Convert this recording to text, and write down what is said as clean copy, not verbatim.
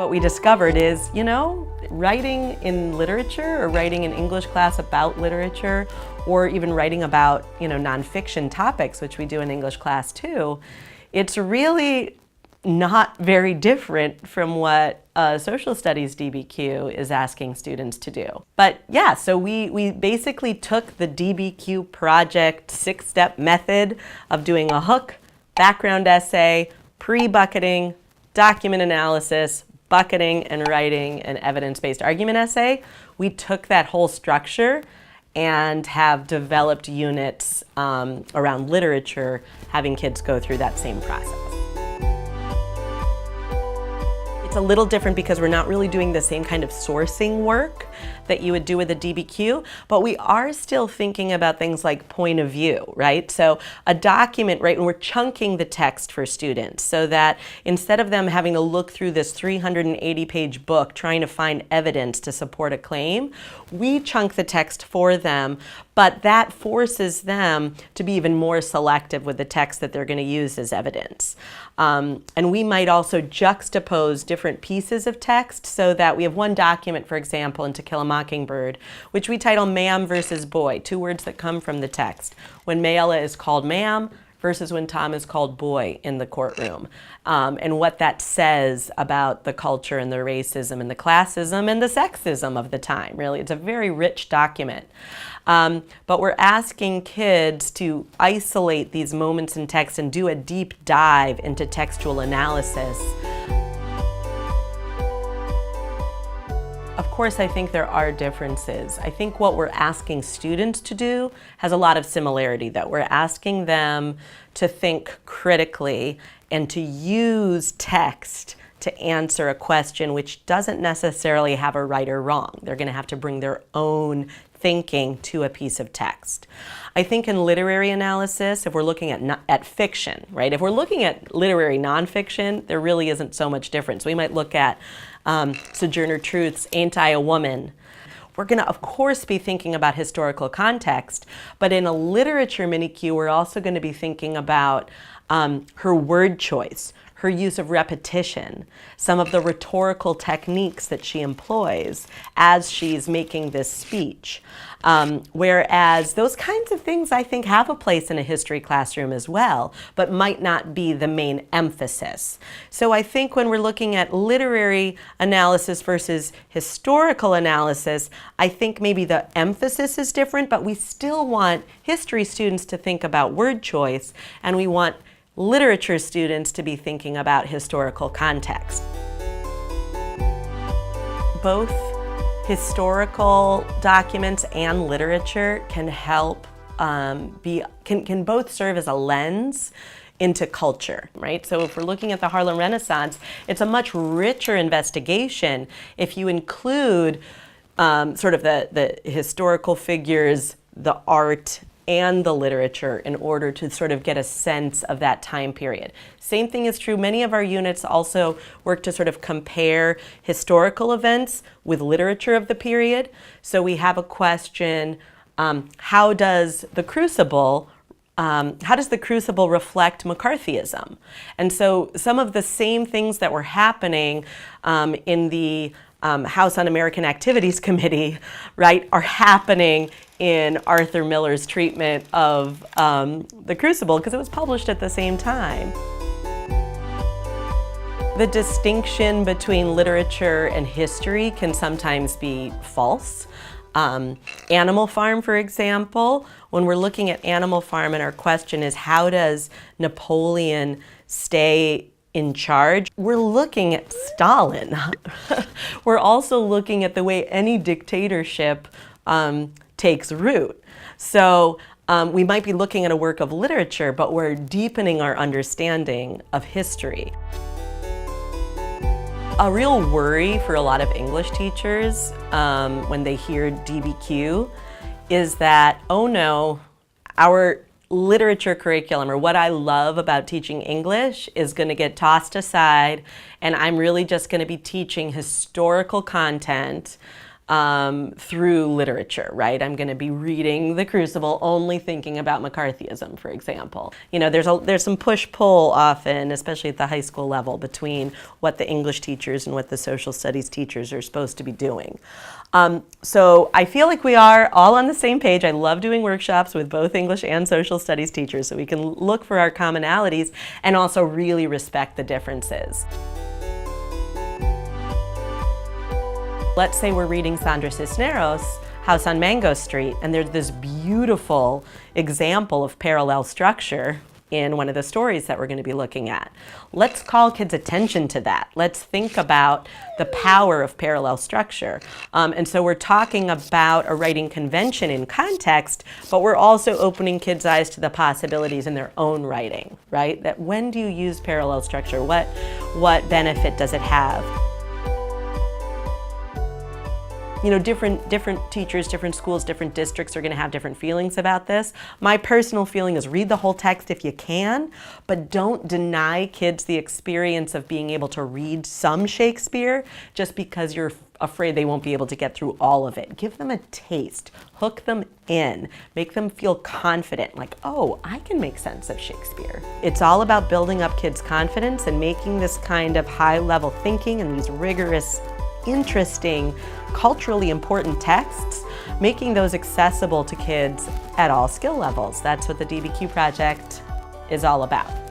What we discovered is, writing in literature or writing in English class about literature or even writing about, nonfiction topics, which we do in English class too, it's really not very different from what social studies DBQ is asking students to do. But yeah, so we basically took the DBQ Project 6-step method of doing a hook, background essay, pre-bucketing, document analysis, bucketing, and writing an evidence-based argument essay. We took that whole structure and have developed units around literature, having kids go through that same process. It's a little different because we're not really doing the same kind of sourcing work that you would do with a DBQ, but we are still thinking about things like point of view, right? So a document, right, and we're chunking the text for students so that instead of them having to look through this 380-page book trying to find evidence to support a claim, we chunk the text for them, but that forces them to be even more selective with the text that they're going to use as evidence. And we might also juxtapose different pieces of text so that we have one document, for example, in To Kill a Mockingbird, which we title Ma'am versus Boy, two words that come from the text. When Mayla is called ma'am versus when Tom is called boy in the courtroom, and what that says about the culture and the racism and the classism and the sexism of the time, really. It's a very rich document. But we're asking kids to isolate these moments in text and do a deep dive into textual analysis. Of course, I think there are differences. I think what we're asking students to do has a lot of similarity, though. We're asking them to think critically and to use text to answer a question which doesn't necessarily have a right or wrong. They're going to have to bring their own thinking to a piece of text. I think in literary analysis, if we're looking at fiction, right? If we're looking at literary nonfiction, there really isn't so much difference. We might look at Sojourner Truth's Ain't I a Woman? We're going to, of course, be thinking about historical context, but in a literature mini-Q, we're also going to be thinking about her word choice, her use of repetition, some of the rhetorical techniques that she employs as she's making this speech. Whereas those kinds of things, I think, have a place in a history classroom as well, but might not be the main emphasis. So I think when we're looking at literary analysis versus historical analysis, I think maybe the emphasis is different, but we still want history students to think about word choice, and we want literature students to be thinking about historical context. Both historical documents and literature can help can both serve as a lens into culture, right? So if we're looking at the Harlem Renaissance, it's a much richer investigation if you include sort of the historical figures, the art, and the literature in order to sort of get a sense of that time period. Same thing is true. Many of our units also work to sort of compare historical events with literature of the period. So we have a question, how does the Crucible reflect McCarthyism? And so some of the same things that were happening in the House Un-American Activities Committee, right, are happening in Arthur Miller's treatment of The Crucible, because it was published at the same time. The distinction between literature and history can sometimes be false. Animal Farm, for example, when we're looking at Animal Farm and our question is, how does Napoleon stay in charge? We're looking at Stalin. We're also looking at the way any dictatorship takes root. So we might be looking at a work of literature, but we're deepening our understanding of history. A real worry for a lot of English teachers when they hear DBQ is that, oh no, our literature curriculum, or what I love about teaching English, is going to get tossed aside, and I'm really just going to be teaching historical content through literature, right? I'm going to be reading The Crucible, only thinking about McCarthyism, for example. You know, there's some push-pull often, especially at the high school level, between what the English teachers and what the social studies teachers are supposed to be doing. So I feel like we are all on the same page. I love doing workshops with both English and social studies teachers so we can look for our commonalities and also really respect the differences. Let's say we're reading Sandra Cisneros' House on Mango Street, and there's this beautiful example of parallel structure in one of the stories that we're going to be looking at. Let's call kids' attention to that. Let's think about the power of parallel structure. And so we're talking about a writing convention in context, but we're also opening kids' eyes to the possibilities in their own writing, right? That when do you use parallel structure? What benefit does it have? You know, different teachers, different schools, different districts are going to have different feelings about this. My personal feeling is read the whole text if you can, but don't deny kids the experience of being able to read some Shakespeare just because you're afraid they won't be able to get through all of it. Give them a taste, hook them in, make them feel confident, like, oh, I can make sense of Shakespeare. It's all about building up kids' confidence and making this kind of high-level thinking and these rigorous, interesting, culturally important texts, making those accessible to kids at all skill levels. That's what the DBQ Project is all about.